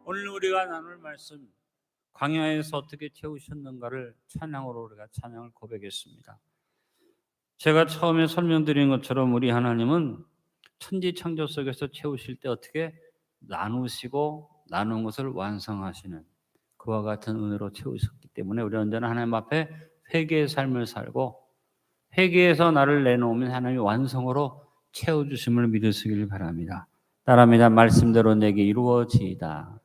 오늘 우리가 나눌 말씀, 광야에서 어떻게 채우셨는가를 찬양으로 우리가 찬양을 고백했습니다. 제가 처음에 설명드린 것처럼 우리 하나님은 천지 창조 속에서 채우실 때 어떻게 나누시고 나눈 것을 완성하시는 그와 같은 은혜로 채우셨기 때문에 우리 언제나 하나님 앞에 회개의 삶을 살고 회개에서 나를 내놓으면 하나님이 완성으로 채워주심을 믿으시길 바랍니다. 따라합니다. 말씀대로 내게 이루어지이다.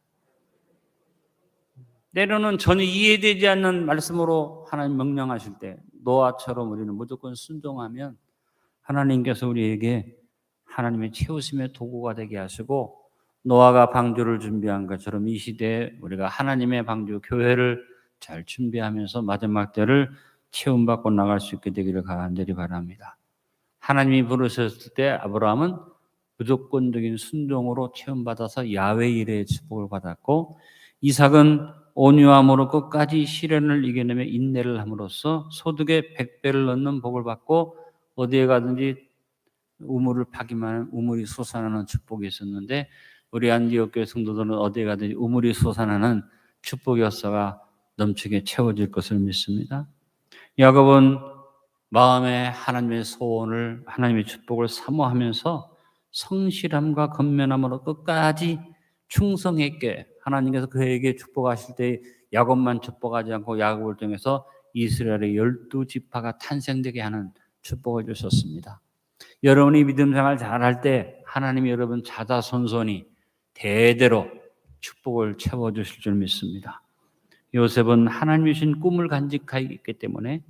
때로는 전혀 이해되지 않는 말씀으로 하나님 명령하실 때 노아처럼 우리는 무조건 순종하면 하나님께서 우리에게 하나님의 채우심의 도구가 되게 하시고 노아가 방주를 준비한 것처럼 이 시대에 우리가 하나님의 방주 교회를 잘 준비하면서 마지막 때를 채움받고 나갈 수 있게 되기를 간절히 바랍니다. 하나님이 부르셨을 때 아브라함은 무조건적인 순종으로 채움받아서 야훼 일의 축복을 받았고 이삭은 온유함으로 끝까지 시련을 이겨내며 인내를 함으로써 소득의 100배를 넣는 복을 받고 어디에 가든지 우물을 파기만 하면 우물이 솟아나는 축복이 있었는데 우리 안디옥 교회 성도들은 어디에 가든지 우물이 솟아나는 축복의 역사가 넘치게 채워질 것을 믿습니다. 야곱은 마음에 하나님의 소원을 하나님의 축복을 사모하면서 성실함과 건면함으로 끝까지 충성했게 하나님께서 그에게 축복하실 때 야곱만 축복하지 않고 야곱을 통해서 이스라엘의 12지파가 탄생되게 하는 축복을 주셨습니다. 여러분이 믿음 생활 잘할 때 하나님이 여러분 자자손손이 대대로 축복을 채워주실 줄 믿습니다. 요셉은 하나님이 주신 꿈을 간직하였기 때문에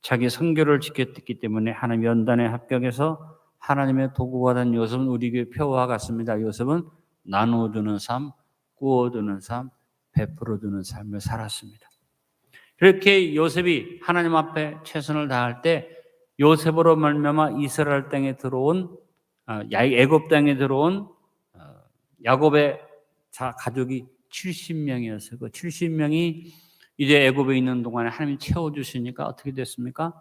자기 성결을 지켰기 때문에 하나님 연단에 합격해서 하나님의 도구가 된 요셉은 우리 교회 표와 같습니다. 요셉은 나누어주는 삶, 구워주는 삶, 베풀어주는 삶을 살았습니다. 그렇게 요셉이 하나님 앞에 최선을 다할 때 요셉으로 말미암아 이스라엘 땅에 들어온 애굽 땅에 들어온 야곱의 가족이 70명이었어요. 그 70명이 이제 애굽에 있는 동안에 하나님이 채워주시니까 어떻게 됐습니까?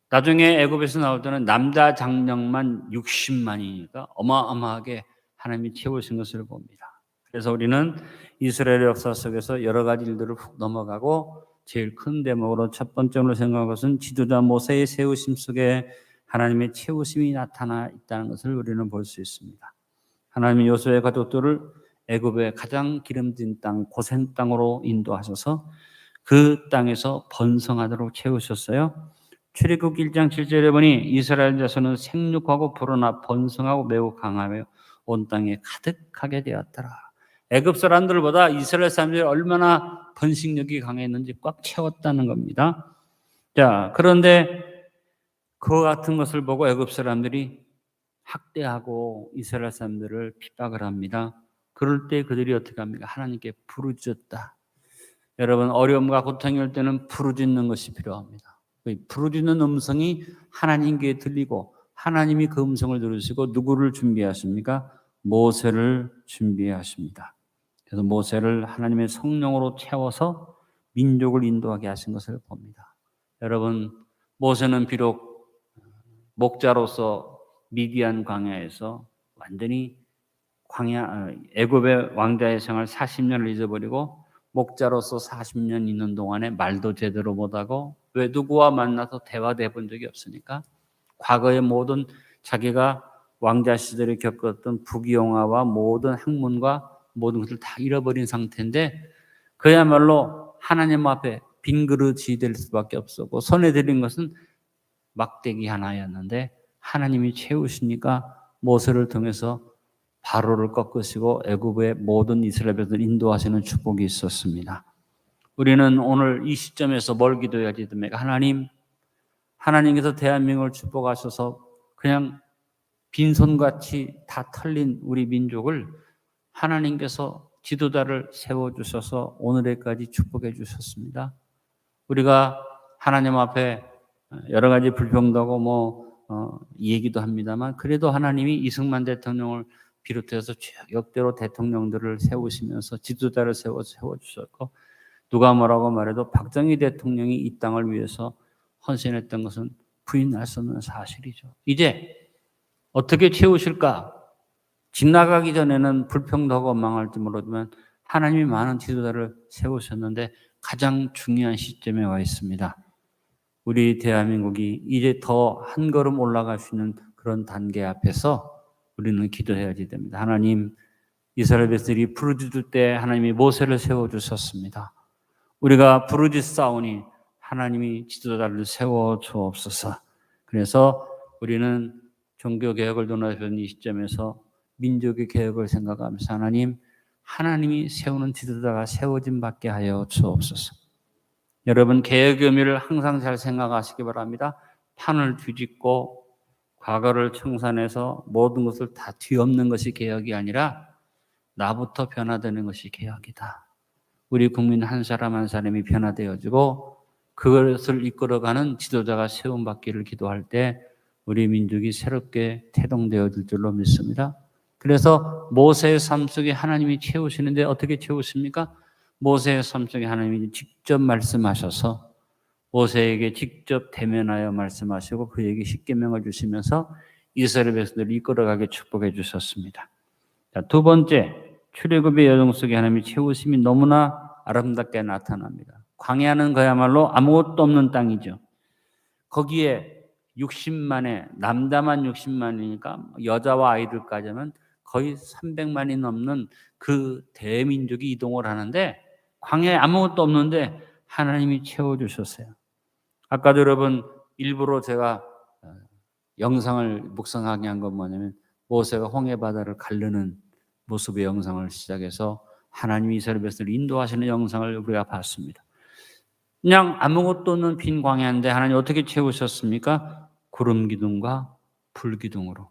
나중에 애굽에서 나올 때는 남자 장정만 60만이니까 어마어마하게 하나님이 채우신 것을 봅니다. 그래서 우리는 이스라엘의 역사 속에서 여러 가지 일들을 훅 넘어가고 제일 큰 대목으로 첫 번째로 생각한 것은 지도자 모세의 세우심 속에 하나님의 채우심이 나타나 있다는 것을 우리는 볼 수 있습니다. 하나님이 요수아의 가족들을 애굽의 가장 기름진 땅 고센 땅으로 인도하셔서 그 땅에서 번성하도록 채우셨어요. 출애굽 1장 7절에 보니 이스라엘 자손은 생육하고 불어나 번성하고 매우 강하며 온 땅에 가득하게 되었더라. 애굽 사람들보다 이스라엘 사람들이 얼마나 번식력이 강했는지 꽉 채웠다는 겁니다. 자, 그런데 그와 같은 것을 보고 애굽 사람들이 학대하고 이스라엘 사람들을 핍박을 합니다. 그럴 때 그들이 어떻게 합니까? 하나님께 부르짖었다. 여러분, 어려움과 고통이 올 때는 부르짖는 것이 필요합니다. 부르짖는 음성이 하나님께 들리고 하나님이 그 음성을 들으시고 누구를 준비하십니까? 모세를 준비하십니다. 그래서 모세를 하나님의 성령으로 채워서 민족을 인도하게 하신 것을 봅니다. 여러분, 모세는 비록 목자로서 미디안 광야에서 완전히 애굽의 왕자의 생활 40년을 잊어버리고 목자로서 40년 있는 동안에 말도 제대로 못하고 왜 누구와 만나서 대화해 본 적이 없으니까 과거의 모든 자기가 왕자 시절에 겪었던 부귀영화와 모든 학문과 모든 것을 다 잃어버린 상태인데 그야말로 하나님 앞에 빈 그릇이 될 수밖에 없었고 손에 들인 것은 막대기 하나였는데 하나님이 채우시니까 모세를 통해서 바로를 꺾으시고 애굽의 모든 이스라엘 백성을 인도하시는 축복이 있었습니다. 우리는 오늘 이 시점에서 뭘 기도해야지 됩니까? 하나님께서 대한민국을 축복하셔서 그냥 빈손같이 다 털린 우리 민족을 하나님께서 지도자를 세워주셔서 오늘에까지 축복해 주셨습니다. 우리가 하나님 앞에 여러 가지 불평도 얘기도 합니다만 그래도 하나님이 이승만 대통령을 비롯해서 역대로 대통령들을 세우시면서 지도자를 세워주셨고 누가 뭐라고 말해도 박정희 대통령이 이 땅을 위해서 헌신했던 것은 부인할 수 없는 사실이죠. 이제 어떻게 채우실까? 집 나가기 전에는 불평도 하고 망할지 모르지만 하나님이 많은 지도자를 세우셨는데 가장 중요한 시점에 와 있습니다. 우리 대한민국이 이제 더 한 걸음 올라갈 수 있는 그런 단계 앞에서 우리는 기도해야지 됩니다. 하나님, 이스라엘 백성들이 부르짖을 때 하나님이 모세를 세워주셨습니다. 우리가 부르짖사오니 하나님이 지도자를 세워 주옵소서. 그래서 우리는 종교개혁을 논하던 이 시점에서 민족의 개혁을 생각하면서 하나님이 세우는 지도자가 세워진 받게 하여 주옵소서. 여러분, 개혁의 의미를 항상 잘 생각하시기 바랍니다. 판을 뒤집고 과거를 청산해서 모든 것을 다 뒤엎는 것이 개혁이 아니라 나부터 변화되는 것이 개혁이다. 우리 국민 한 사람 한 사람이 변화되어지고 그것을 이끌어가는 지도자가 세움받기를 기도할 때 우리 민족이 새롭게 태동되어질 줄로 믿습니다. 그래서 모세의 삶 속에 하나님이 채우시는데 어떻게 채우십니까? 모세의 삶 속에 하나님이 직접 말씀하셔서 모세에게 직접 대면하여 말씀하시고 그에게 십계명을 주시면서 이스라엘 백성들을 이끌어가게 축복해 주셨습니다. 자, 두 번째, 출애굽의 여정 속에 하나님의 채우심이 너무나 아름답게 나타납니다. 광야는 그야말로 아무것도 없는 땅이죠. 거기에 60만의 남자만 60만이니까 여자와 아이들까지 하면 거의 300만이 넘는 그 대민족이 이동을 하는데 광야에 아무것도 없는데 하나님이 채워주셨어요. 아까도 여러분 일부러 제가 영상을 묵상하게 한 건 뭐냐면 모세가 홍해바다를 가르는 모습의 영상을 시작해서 하나님이 이스라엘 백성을 인도하시는 영상을 우리가 봤습니다. 그냥 아무것도 없는 빈 광야인데 하나님 어떻게 채우셨습니까? 구름 기둥과 불 기둥으로,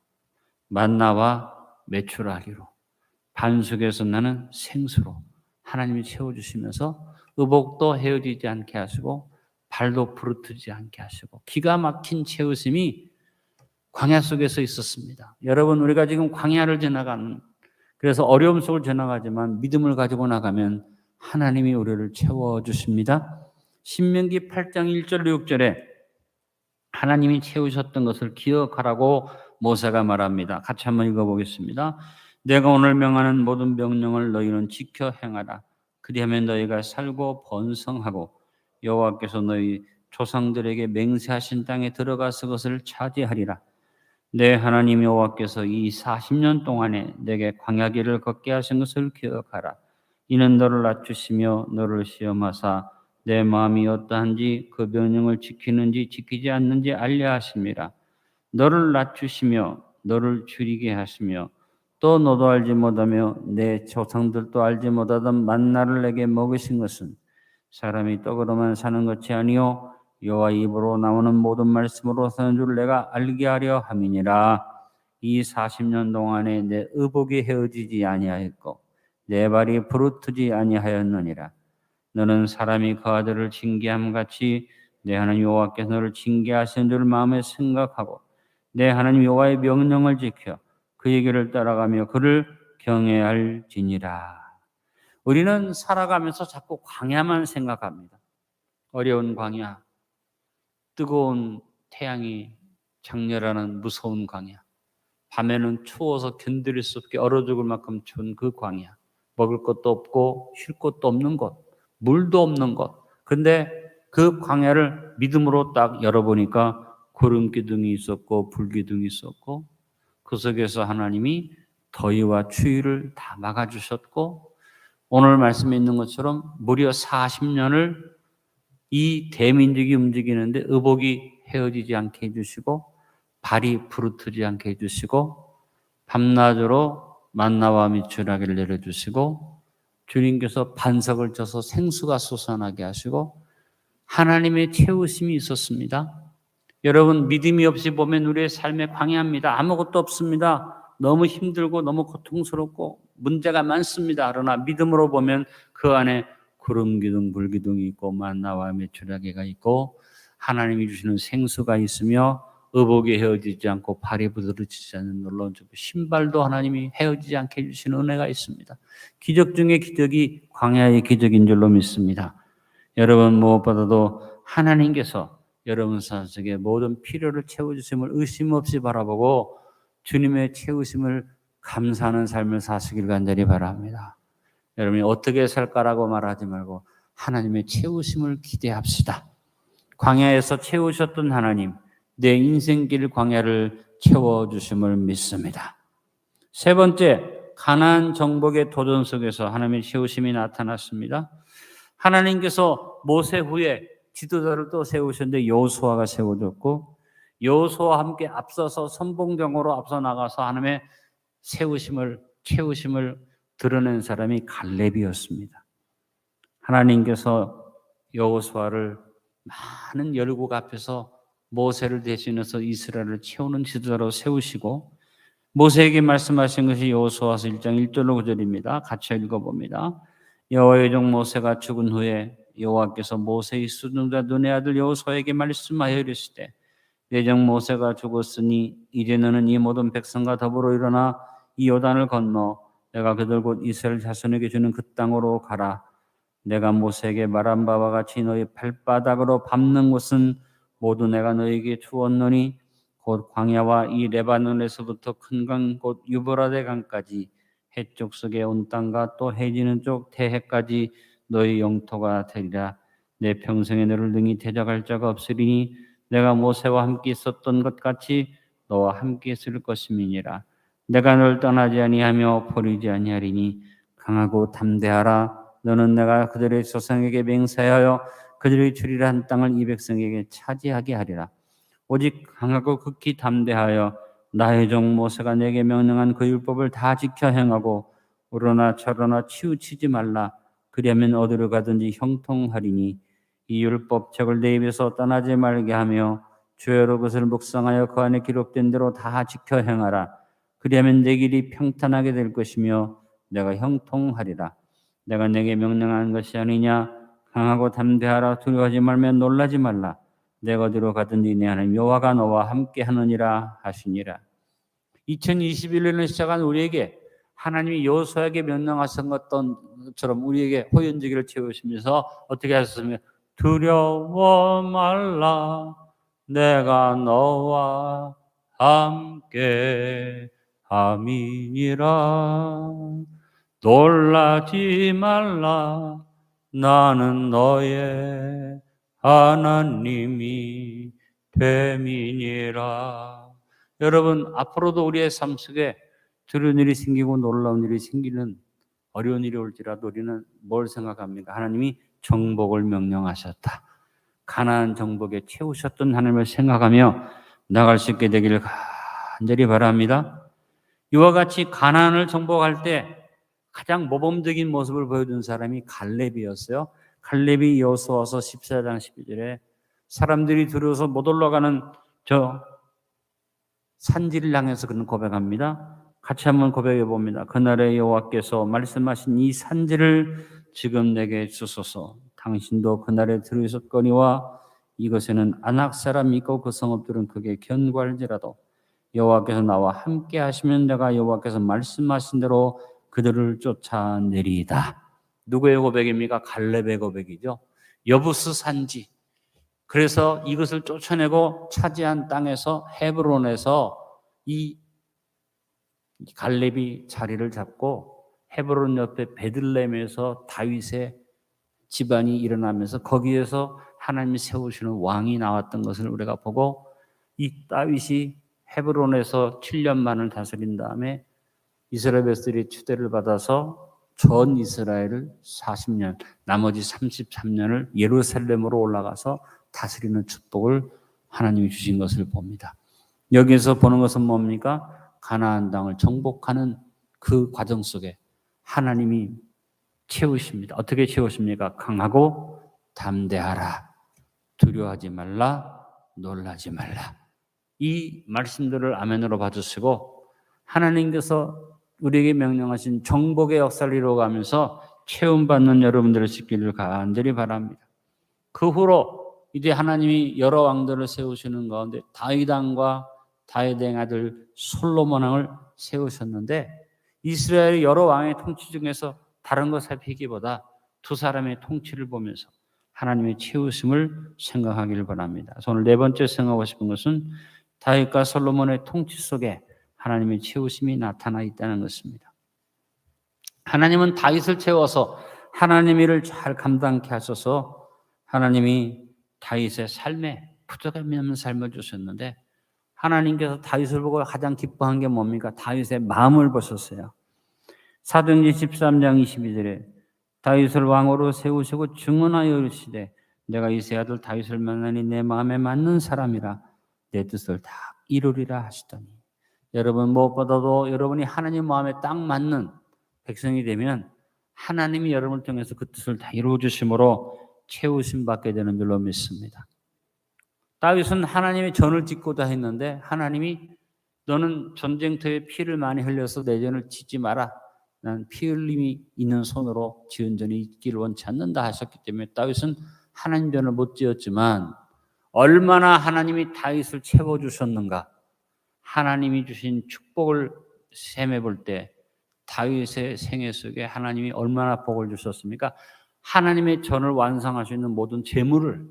만나와 메추라기로, 반석에서 나는 생수로 하나님이 채워주시면서 의복도 헤어지지 않게 하시고 발도 부르트지 않게 하시고 기가 막힌 채우심이 광야 속에서 있었습니다. 여러분, 우리가 지금 광야를 지나가는, 그래서 어려움 속을 지나가지만 믿음을 가지고 나가면 하나님이 우리를 채워주십니다. 신명기 8장 1절 6절에 하나님이 채우셨던 것을 기억하라고 모세가 말합니다. 같이 한번 읽어보겠습니다. 내가 오늘 명하는 모든 명령을 너희는 지켜 행하라. 그리하면 너희가 살고 번성하고 여호와께서 너희 조상들에게 맹세하신 땅에 들어가서 그것을 차지하리라. 내 하나님 여호와께서 이 40년 동안에 내게 광야길을 걷게 하신 것을 기억하라. 이는 너를 낮추시며 너를 시험하사 내 마음이 어떠한지 그 명령을 지키는지 지키지 않는지 알려 하심이라. 너를 낮추시며 너를 줄이게 하시며 또 너도 알지 못하며 내 조상들도 알지 못하던 만나를 내게 먹으신 것은 사람이 떡으로만 사는 것이 아니요 여호와 입으로 나오는 모든 말씀으로 사는 줄 내가 알게 하려 함이니라. 이 40년 동안에 내 의복이 헤어지지 아니하였고 내 발이 부르트지 아니하였느니라. 너는 사람이 그 아들을 징계함 같이 내 하나님 여호와께서 너를 징계하신 줄 마음에 생각하고 내 하나님 여호와의 명령을 지켜 그의 길을 따라가며 그를 경외할지니라. 우리는 살아가면서 자꾸 광야만 생각합니다. 어려운 광야, 뜨거운 태양이 장렬하는 무서운 광야, 밤에는 추워서 견딜 수 없게 얼어 죽을 만큼 추운 그 광야, 먹을 것도 없고 쉴 곳도 없는 곳, 물도 없는 곳. 근데 그 광야를 믿음으로 딱 열어보니까 구름 기둥이 있었고 불 기둥이 있었고 그 속에서 하나님이 더위와 추위를 다 막아주셨고 오늘 말씀에 있는 것처럼 무려 40년을 이 대민족이 움직이는데 의복이 헤어지지 않게 해주시고 발이 부르트지 않게 해주시고 밤낮으로 만나와 미추라기를 내려주시고 주님께서 반석을 쳐서 생수가 솟아나게 하시고 하나님의 채우심이 있었습니다. 여러분, 믿음이 없이 보면 우리의 삶에 광야입니다. 아무것도 없습니다. 너무 힘들고 너무 고통스럽고 문제가 많습니다. 그러나 믿음으로 보면 그 안에 구름 기둥, 불 기둥이 있고 만나와 메추라기가 있고 하나님이 주시는 생수가 있으며 의복이 헤어지지 않고 발이 부드러지지 않는 놀라운 신발도 하나님이 헤어지지 않게 해주시는 은혜가 있습니다. 기적 중에 기적이 광야의 기적인 줄로 믿습니다. 여러분, 무엇보다도 하나님께서 여러분 삶 속에 모든 필요를 채워주심을 의심 없이 바라보고 주님의 채우심을 감사하는 삶을 사시길 간절히 바랍니다. 여러분이 어떻게 살까라고 말하지 말고 하나님의 채우심을 기대합시다. 광야에서 채우셨던 하나님, 내 인생길 광야를 채워주심을 믿습니다. 세 번째, 가나안 정복의 도전 속에서 하나님의 채우심이 나타났습니다. 하나님께서 모세 후에 지도자를 또 세우셨는데 여호수아가 세워졌고, 여호수아와 함께 앞서서 선봉장으로 앞서 나가서 하나님의 채우심을 드러낸 사람이 갈렙이었습니다. 하나님께서 여호수아를 많은 열국 앞에서 모세를 대신해서 이스라엘을 채우는 지도자로 세우시고, 모세에게 말씀하신 것이 여호수아서 1장 1절로 9절입니다. 같이 읽어봅니다. 여호와의 종 모세가 죽은 후에 여호와께서 모세의 수종자 눈의 아들 여호수아에게 말씀하여 이르시되, 내 종 모세가 죽었으니 이제 너는 이 모든 백성과 더불어 일어나 이 요단을 건너 내가 그들 곧 이스라엘 자손에게 주는 그 땅으로 가라. 내가 모세에게 말한 바와 같이 너희 발바닥으로 밟는 곳은 모두 내가 너희에게 주었노니 곧 광야와 이 레바논에서부터 큰 강 곧 유브라데 강까지 해쪽 속에 온 땅과 또 해지는 쪽 태해까지 너희 영토가 되리라. 내 평생에 너를 능히 대적할 자가 없으리니 내가 모세와 함께 있었던 것 같이 너와 함께 있을 것임이니라. 내가 널 떠나지 아니하며 버리지 아니하리니 강하고 담대하라. 너는 내가 그들의 조상에게 맹세하여 그들의 주리라 한 땅을 이 백성에게 차지하게 하리라. 오직 강하고 극히 담대하여 나의 종 모세가 내게 명령한 그 율법을 다 지켜 행하고 우러나 저러나 치우치지 말라. 그리하면 어디로 가든지 형통하리니 이 율법책을 내 입에서 떠나지 말게 하며 주야로 그것을 묵상하여 그 안에 기록된 대로 다 지켜 행하라. 그리하면 내 길이 평탄하게 될 것이며 내가 형통하리라. 내가 내게 명령한 것이 아니냐. 강하고 담대하라. 두려워하지 말며 놀라지 말라. 내가 어디로 가든지 내 하나님 여호와가 너와 함께 하느니라 하시니라. 2021년을 시작한 우리에게 하나님이 여호수아에게 명령하신 것처럼 우리에게 호연지기를 채우시면서 어떻게 하셨으면 두려워 말라. 내가 너와 함께 함이니라. 놀라지 말라. 나는 너의 하나님이 됨이니라. 여러분, 앞으로도 우리의 삶 속에 두려운 일이 생기고 놀라운 일이 생기는 어려운 일이 올지라도 우리는 뭘 생각합니까? 하나님이 정복을 명령하셨다. 가나안 정복에 채우셨던 하나님을 생각하며 나갈 수 있게 되기를 간절히 바랍니다. 이와 같이 가나안을 정복할 때 가장 모범적인 모습을 보여준 사람이 갈렙이었어요. 갈렙이 여호수아서 14장 12절에 사람들이 두려워서 못 올라가는 저 산지를 향해서 그는 고백합니다. 같이 한번 고백해 봅니다. 그날에 여호와께서 말씀하신 이 산지를 지금 내게 주소서. 당신도 그날에 들으셨거니와 이것에는 아낙 사람이 있고 그 성읍들은 크게 견고할지라도 여호와께서 나와 함께 하시면 내가 여호와께서 말씀하신 대로 그들을 쫓아내리이다. 누구의 고백입니까? 갈렙의 고백이죠. 여부스 산지. 그래서 이것을 쫓아내고 차지한 땅에서 헤브론에서 이 갈렙이 자리를 잡고 헤브론 옆에 베들레헴에서 다윗의 집안이 일어나면서 거기에서 하나님이 세우시는 왕이 나왔던 것을 우리가 보고 이 다윗이 헤브론에서 7년만을 다스린 다음에 이스라엘 백성들이 추대를 받아서 전 이스라엘을 40년, 나머지 33년을 예루살렘으로 올라가서 다스리는 축복을 하나님이 주신 것을 봅니다. 여기에서 보는 것은 뭡니까? 가나안 땅을 정복하는 그 과정 속에 하나님이 채우십니다. 어떻게 채우십니까? 강하고 담대하라. 두려워하지 말라. 놀라지 말라. 이 말씀들을 아멘으로 봐주시고 하나님께서 우리에게 명령하신 정복의 역사를 이루어가면서 체험받는 여러분들을 시키기를 간절히 바랍니다. 그 후로 이제 하나님이 여러 왕들을 세우시는 가운데 다윗 왕과 다윗의 아들 솔로몬 왕을 세우셨는데 이스라엘의 여러 왕의 통치 중에서 다른 것 살피기보다 두 사람의 통치를 보면서 하나님의 채우심을 생각하기를 바랍니다. 오늘 네 번째 생각하고 싶은 것은 다윗과 솔로몬의 통치 속에 하나님의 채우심이 나타나 있다는 것입니다. 하나님은 다윗을 채워서 하나님 일을 잘 감당케 하셔서 하나님이 다윗의 삶에 부족함이 없는 삶을 주셨는데, 하나님께서 다윗을 보고 가장 기뻐한 게 뭡니까? 다윗의 마음을 보셨어요. 사도행전 13장 22절에 다윗을 왕으로 세우시고 증언하여 이르시되 내가 이세 아들 다윗을 만나니 내 마음에 맞는 사람이라 내 뜻을 다 이루리라 하시더니, 여러분 무엇보다도 여러분이 하나님 마음에 딱 맞는 백성이 되면 하나님이 여러분을 통해서 그 뜻을 다 이루어 주심으로 채우심 받게 되는 줄로 믿습니다. 다윗은 하나님의 전을 짓고자 했는데 하나님이 너는 전쟁터에 피를 많이 흘려서 내 전을 짓지 마라. 난 피 흘림이 있는 손으로 지은 전이 있기를 원치 않는다 하셨기 때문에 다윗은 하나님 전을 못 지었지만, 얼마나 하나님이 다윗을 채워주셨는가. 하나님이 주신 축복을 셈해 볼 때 다윗의 생애 속에 하나님이 얼마나 복을 주셨습니까? 하나님의 전을 완성할 수 있는 모든 재물을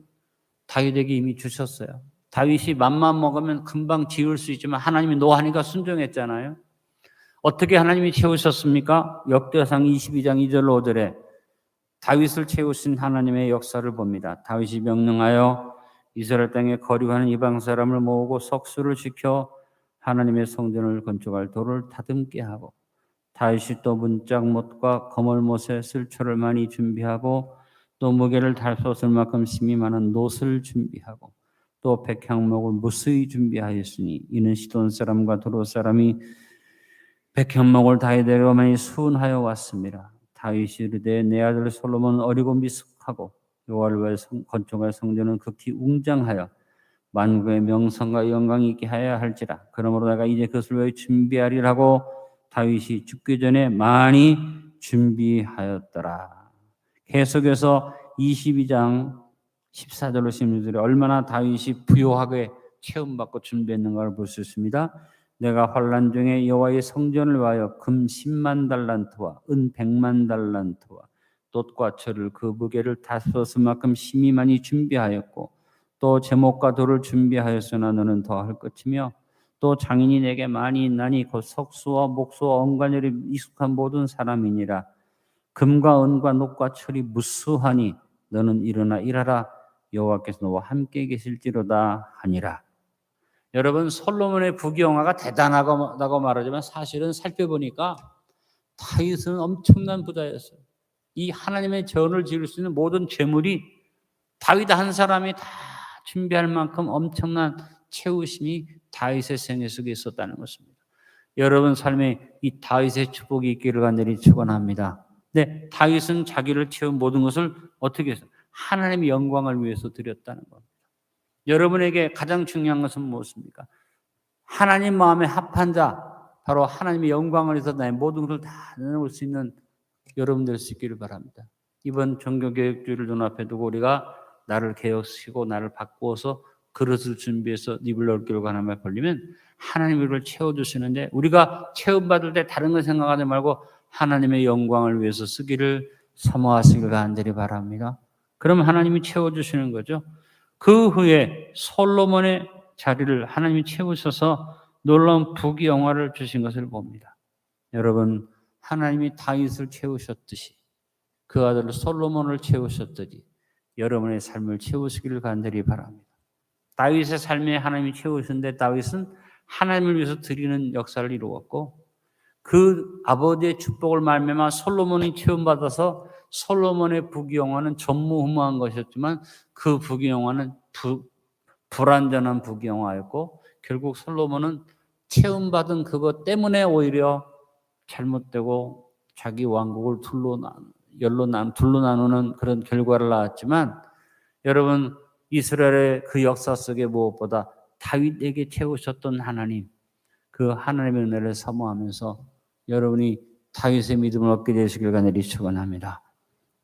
다윗에게 이미 주셨어요. 다윗이 맘만 먹으면 금방 지을 수 있지만 하나님이 노하니까 순종했잖아요. 어떻게 하나님이 채우셨습니까? 역대상 22장 2절로 5절에 다윗을 채우신 하나님의 역사를 봅니다. 다윗이 명령하여 이스라엘 땅에 거류하는 이방 사람을 모으고 석수를 지켜 하나님의 성전을 건축할 돌을 다듬게 하고, 다윗이 또 문짝못과 거물못에 쓸초를 많이 준비하고 또 무게를 달 수 없을 만큼 심이 많은 놋을 준비하고 또 백향목을 무수히 준비하였으니 이는 시돈 사람과 도로 사람이 백향목을 다윗에게 많이 수운하여 왔습니다. 다윗이 이르되 내 아들 솔로몬은 어리고 미숙하고 여호와를 위하여 건축할 성전은 극히 웅장하여 만국의 명성과 영광이 있게 하여야 할지라. 그러므로 내가 이제 그것을 위하여 준비하리라고 다윗이 죽기 전에 많이 준비하였더라. 계속해서 22장 14절로 16절에 얼마나 다윗이 부요하게 체험받고 준비했는가를 볼 수 있습니다. 내가 환난 중에 여호와의 성전을 위하여 금 10만 달란트와 은 100만 달란트와 돛과 철을 그 무게를 다 쏟을 만큼 심히 많이 준비하였고 또 제목과 돌을 준비하였으나 너는 더할 것이며 또 장인이 내게 많이 있나니 곧 석수와 목수와 언관열이 익숙한 모든 사람이니라. 금과 은과 놋과 철이 무수하니 너는 일어나 일하라. 여호와께서 너와 함께 계실지로다 하니라. 여러분, 솔로몬의 부귀영화가 대단하다고 말하지만 사실은 살펴보니까 다윗은 엄청난 부자였어요. 이 하나님의 전을 지을 수 있는 모든 재물이 다윗 한 사람이 다 준비할 만큼 엄청난 채우심이 다윗의 생애 속에 있었다는 것입니다. 여러분 삶에 이 다윗의 축복이 있기를 간절히 축원합니다. 네, 다윗은 자기를 채운 모든 것을 어떻게 해서 하나님의 영광을 위해서 드렸다는 겁니다. 여러분에게 가장 중요한 것은 무엇입니까? 하나님 마음에 합한 자, 바로 하나님의 영광을 위해서 나의 모든 것을 다 내놓을 수 있는 여러분 될 수 있기를 바랍니다. 이번 종교개혁주의를 눈앞에 두고 우리가 나를 개혁시키고 나를 바꾸어서 그릇을 준비해서 입을 넓기로 하는 말 벌리면 하나님이 우리를 채워주시는데, 우리가 체험받을 때 다른 거 생각하지 말고 하나님의 영광을 위해서 쓰기를 사모하시길 간절히 바랍니다. 그러면 하나님이 채워주시는 거죠. 그 후에 솔로몬의 자리를 하나님이 채우셔서 놀라운 부귀영화를 주신 것을 봅니다. 여러분, 하나님이 다윗을 채우셨듯이 그 아들 솔로몬을 채우셨듯이 여러분의 삶을 채우시기를 간절히 바랍니다. 다윗의 삶에 하나님이 채우셨는데 다윗은 하나님을 위해서 드리는 역사를 이루었고, 그 아버지의 축복을 말미암아 솔로몬이 체험받아서 솔로몬의 부귀영화는 전무후무한 것이었지만 그 부귀영화는 불완전한 부귀영화였고, 결국 솔로몬은 체험받은 그것 때문에 오히려 잘못되고 자기 왕국을 둘로 나누는 그런 결과를 낳았지만, 여러분 이스라엘의 그 역사 속에 무엇보다 다윗에게 채우셨던 하나님, 그 하나님의 은혜를 사모하면서 여러분이 다윗의 믿음을 얻게 되시길 간절히 축원합니다.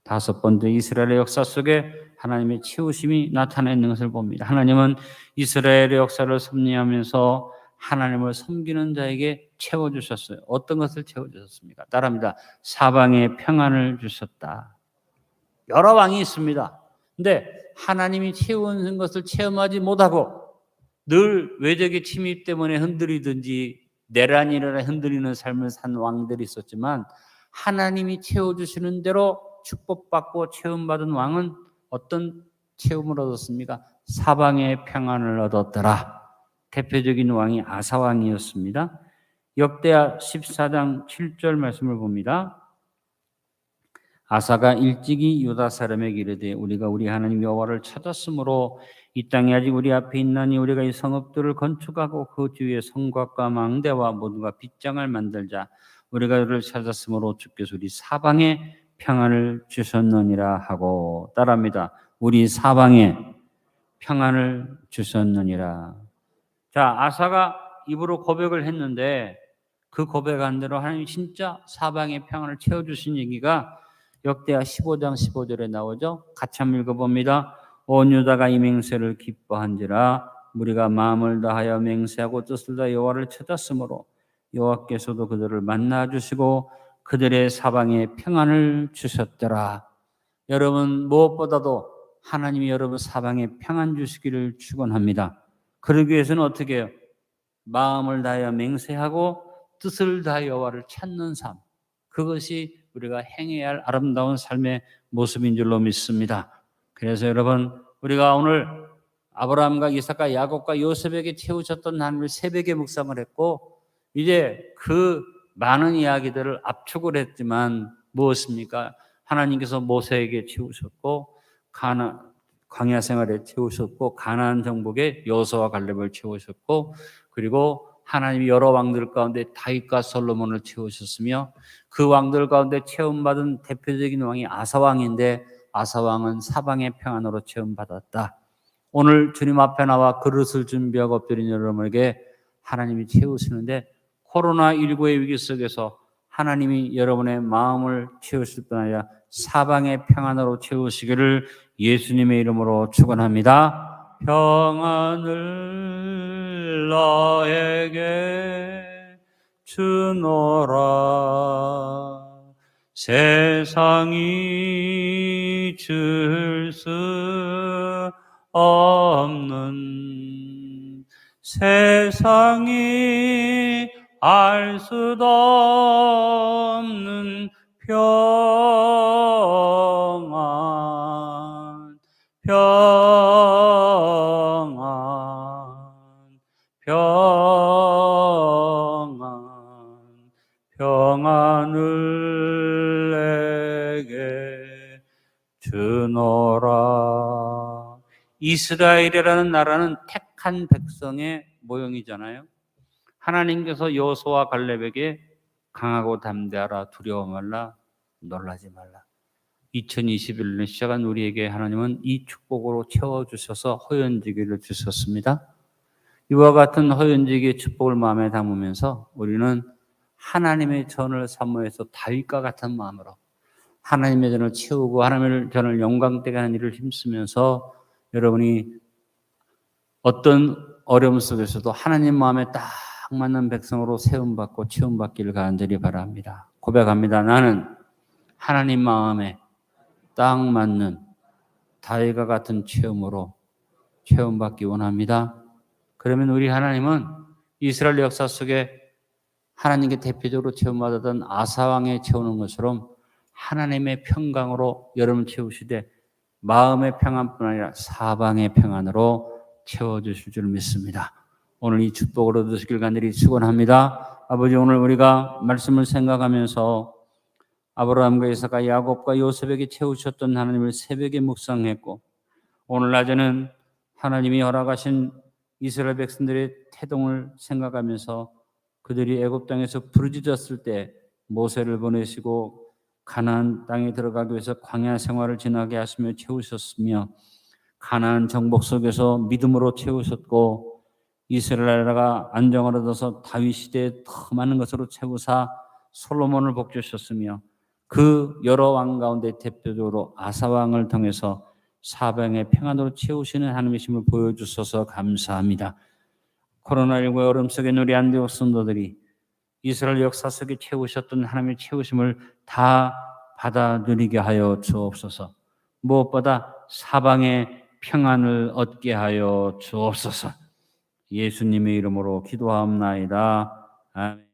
다섯 번째, 이스라엘의 역사 속에 하나님의 채우심이 나타나 있는 것을 봅니다. 하나님은 이스라엘의 역사를 섭리하면서 하나님을 섬기는 자에게 채워주셨어요. 어떤 것을 채워주셨습니까? 따라합니다. 사방에 평안을 주셨다. 여러 왕이 있습니다. 근데 하나님이 채우는 것을 체험하지 못하고 늘 외적의 침입 때문에 흔들리든지 내란이라 흔들리는 삶을 산 왕들이 있었지만, 하나님이 채워주시는 대로 축복받고 체험받은 왕은 어떤 체험을 얻었습니까? 사방의 평안을 얻었더라. 대표적인 왕이 아사왕이었습니다. 역대하 14장 7절 말씀을 봅니다. 아사가 일찍이 유다 사람에게 이르되 우리가 우리 하나님 여호와를 찾았으므로 이 땅이 아직 우리 앞에 있나니 우리가 이 성읍들을 건축하고 그 주위에 성곽과 망대와 모두가 빗장을 만들자. 우리가 그를 찾았으므로 주께서 우리 사방에 평안을 주셨느니라 하고 따라합니다. 우리 사방에 평안을 주셨느니라. 자, 아사가 입으로 고백을 했는데 그 고백한 대로 하나님 진짜 사방의 평안을 채워주신 얘기가 역대하 15장 15절에 나오죠. 같이 한번 읽어봅니다. 온 유다가 이 맹세를 기뻐한지라 우리가 마음을 다하여 맹세하고 뜻을 다하여 여호와를 찾았으므로 여호와께서도 그들을 만나 주시고 그들의 사방에 평안을 주셨더라. 여러분 무엇보다도 하나님이 여러분 사방에 평안 주시기를 축원합니다. 그러기 위해서는 어떻게 해요? 마음을 다하여 맹세하고 뜻을 다하여 여호와를 찾는 삶. 그것이 우리가 행해야 할 아름다운 삶의 모습인 줄로 믿습니다. 그래서 여러분 우리가 오늘 아브라함과 이삭과 야곱과 요셉에게 채우셨던 하나님을 새벽에 묵상을 했고 이제 그 많은 이야기들을 압축을 했지만 무엇입니까? 하나님께서 모세에게 채우셨고 광야 생활에 채우셨고 가나안 정복에 여호수아와 갈렙을 채우셨고 그리고 하나님이 여러 왕들 가운데 다윗과 솔로몬을 채우셨으며 그 왕들 가운데 체험받은 대표적인 왕이 아사왕인데 아사왕은 사방의 평안으로 체험받았다. 오늘 주님 앞에 나와 그릇을 준비하고 엎드린 여러분에게 하나님이 채우시는데 코로나19의 위기 속에서 하나님이 여러분의 마음을 채우실 뿐 아니라 사방의 평안으로 채우시기를 예수님의 이름으로 축원합니다. 평안을 나에게 주노라 세상이 줄 수 없는 세상이 알 수도 없는 평안 평안을 내게 주노라. 이스라엘이라는 나라는 택한 백성의 모형이잖아요. 하나님께서 여호수아와 갈렙에게 강하고 담대하라, 두려워 말라, 놀라지 말라. 2021년 시작한 우리에게 하나님은 이 축복으로 채워주셔서 허연지기를 주셨습니다. 이와 같은 허연지기의 축복을 마음에 담으면서 우리는 하나님의 전을 사모해서 다윗과 같은 마음으로 하나님의 전을 채우고 하나님의 전을 영광되게 하는 일을 힘쓰면서 여러분이 어떤 어려움 속에서도 하나님 마음에 딱 맞는 백성으로 세움받고 채움받기를 간절히 바랍니다. 고백합니다. 나는 하나님 마음에 딱 맞는 다윗과 같은 체험으로 체험받기 원합니다. 그러면 우리 하나님은 이스라엘 역사 속에 하나님께 대표적으로 체험받았던 아사왕에 채우는 것처럼 하나님의 평강으로 여러분 채우시되 마음의 평안뿐 아니라 사방의 평안으로 채워주실 줄 믿습니다. 오늘 이 축복을 얻으시길 간절히 축원합니다. 아버지 오늘 우리가 말씀을 생각하면서 아브라함과 이삭과 야곱과 요셉에게 채우셨던 하나님을 새벽에 묵상했고 오늘 낮에는 하나님이 허락하신 이스라엘 백성들의 태동을 생각하면서 그들이 애굽 땅에서 부르짖었을 때 모세를 보내시고 가나안 땅에 들어가기 위해서 광야 생활을 지나게 하시며 채우셨으며 가나안 정복 속에서 믿음으로 채우셨고 이스라엘 나라가 안정을 얻어서 다윗 시대에 더 많은 것으로 채우사 솔로몬을 복주셨으며 그 여러 왕 가운데 대표적으로 아사 왕을 통해서 사방의 평안으로 채우시는 하나님이심을 보여주셔서 감사합니다. 코로나19의 어려움 속에 우리 안디옥 성도들이 이스라엘 역사 속에 채우셨던 하나님의 채우심을 다 받아 누리게 하여 주옵소서. 무엇보다 사방의 평안을 얻게 하여 주옵소서. 예수님의 이름으로 기도하옵나이다. 아멘.